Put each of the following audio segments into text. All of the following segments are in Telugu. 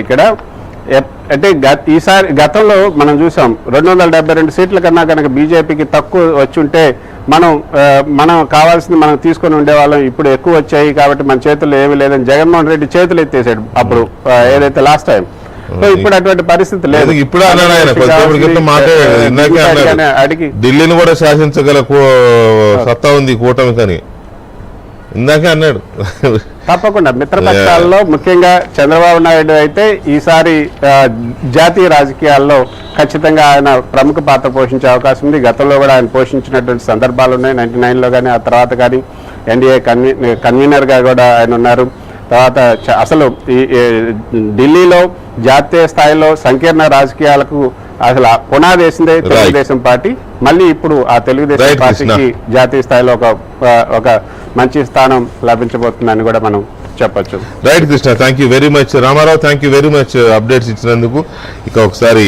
ఇక్కడ అంటే ఈసారి గతంలో మనం చూసాం 272 సీట్ల కన్నా కనుక బీజేపీకి తక్కువ వచ్చి ఉంటే మనం కావాల్సింది మనం తీసుకొని ఉండేవాళ్ళం. ఇప్పుడు ఎక్కువ వచ్చాయి కాబట్టి మన చేతుల్లో ఏమీ లేదని జగన్మోహన్ రెడ్డి చేతులు ఎత్తేసాడు అప్పుడు, ఏదైతే లాస్ట్ టైం. సో ఇప్పుడు అటువంటి పరిస్థితి లేదు. ఇప్పుడు అడిగి ఢిల్లీని కూడా శాసించగల సత్తా ఉంది కూటమి కానీ ఇందాకే అన్నాడు. తప్పకుండా మిత్రపక్షాల్లో ముఖ్యంగా చంద్రబాబు నాయుడు అయితే ఈసారి జాతీయ రాజకీయాల్లో ఖచ్చితంగా ఆయన ప్రముఖ పాత్ర పోషించే అవకాశం ఉంది. గతంలో కూడా ఆయన పోషించినటువంటి సందర్భాలు ఉన్నాయి. 99లో కానీ, ఆ తర్వాత కానీ ఎన్డీఏ కన్వీనర్గా కూడా ఆయన ఉన్నారు. తర్వాత అసలు ఈ ఢిల్లీలో జాతీయ స్థాయిలో సంకీర్ణ రాజకీయాలకు అసలు పునాది వేసిందే తెలుగుదేశం పార్టీ. మళ్ళీ ఇప్పుడు ఆ తెలుగుదేశం పార్టీకి జాతీయ స్థాయిలో ఒక మంచి స్థానం లభించబోతుందని కూడా మనం చెప్పొచ్చు. Right Krishna, thank you very much. Ramarao, thank you very much updates ఇచ్చినందుకు. ఇక ఒకసారి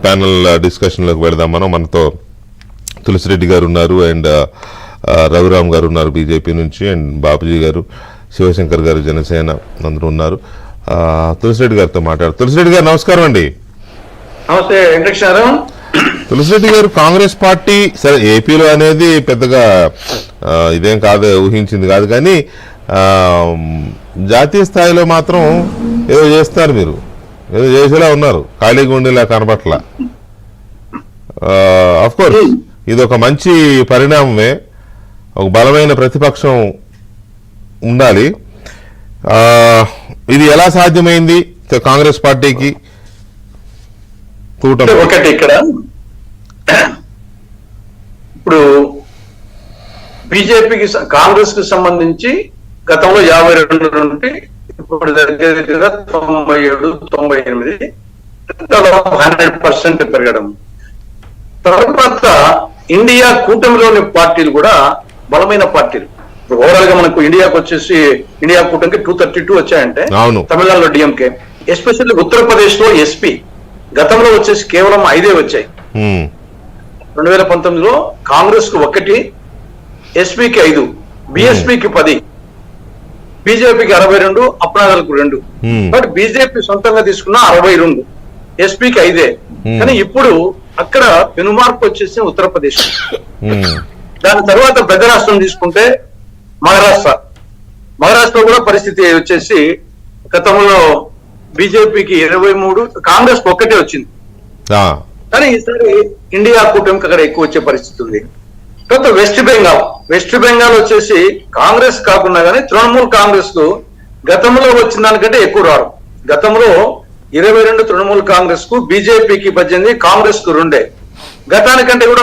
ప్యానల్ డిస్కషన్లోకి వెళదాం. మనతో తులసిరెడ్డి గారు ఉన్నారు, అండ్ రఘురామ్ గారు ఉన్నారు బీజేపీ నుంచి, అండ్ బాబుజీ గారు, శివశంకర్ గారు జనసేన అందరూ ఉన్నారు. తులసిరెడ్డి గారితో తులసిరెడ్డి గారు నమస్కారం అండి. నమస్తే వెంకటేశ్వర. తులసిరెడ్డి గారు, కాంగ్రెస్ పార్టీ సరే ఏపీలో అనేది పెద్దగా ఇదేం కాదు, ఊహించింది కాదు, కానీ జాతీయ స్థాయిలో మాత్రం ఏదో చేస్తారు, మీరు ఏదో చేసేలా ఉన్నారు, ఖాళీగా ఉండేలా కనబట్ల. అఫ్ కోర్స్ ఇది ఒక మంచి పరిణామమే, ఒక బలమైన ప్రతిపక్షం ఉండాలి. ఇది ఎలా సాధ్యమైంది కాంగ్రెస్ పార్టీకి? ఒకటి ఇక్కడ ఇప్పుడు బీజేపీకి కాంగ్రెస్ కి సంబంధించి గతంలో 52 నుండి ఇప్పుడు దగ్గర 97-98 100% పెరగడం. తర్వాత ఇండియా కూటమిలోని పార్టీలు కూడా బలమైన పార్టీలు. ఇప్పుడు ఓవరాల్ గా మనకు ఇండియాకు వచ్చేసి ఇండియా కూటమికి 232 వచ్చాయంటే, తమిళనాడులో డిఎంకే, ఎస్పెషల్లీ ఉత్తరప్రదేశ్ లో ఎస్పీ గతంలో వచ్చేసి కేవలం 5 వచ్చాయి. 2019లో కాంగ్రెస్ కు 1, ఎస్పీకి 5, బిఎస్పీకి 10, బీజేపీకి 62, అప్నాదల్కు 2. బట్ బీజేపీ సొంతంగా తీసుకున్న 62, ఎస్పీకి 5. కానీ ఇప్పుడు అక్కడ పెనుమార్పు వచ్చేసి ఉత్తరప్రదేశ్. దాని తర్వాత పెద్ద రాష్ట్రం తీసుకుంటే మహారాష్ట్ర కూడా పరిస్థితి వచ్చేసి గతంలో బీజేపీకి 23, కాంగ్రెస్ కు 1 వచ్చింది. కానీ ఈసారి ఇండియా కూటమికి అక్కడ ఎక్కువ వచ్చే పరిస్థితి ఉంది. తర్వాత వెస్ట్ బెంగాల్ వచ్చేసి కాంగ్రెస్ కాకుండా కానీ తృణమూల్ కాంగ్రెస్ కు గతంలో వచ్చిన దానికంటే ఎక్కువ రావడం. గతంలో 22 తృణమూల్ కాంగ్రెస్ కు, బీజేపీకి 18, కాంగ్రెస్ కు 2. గతానికంటే కూడా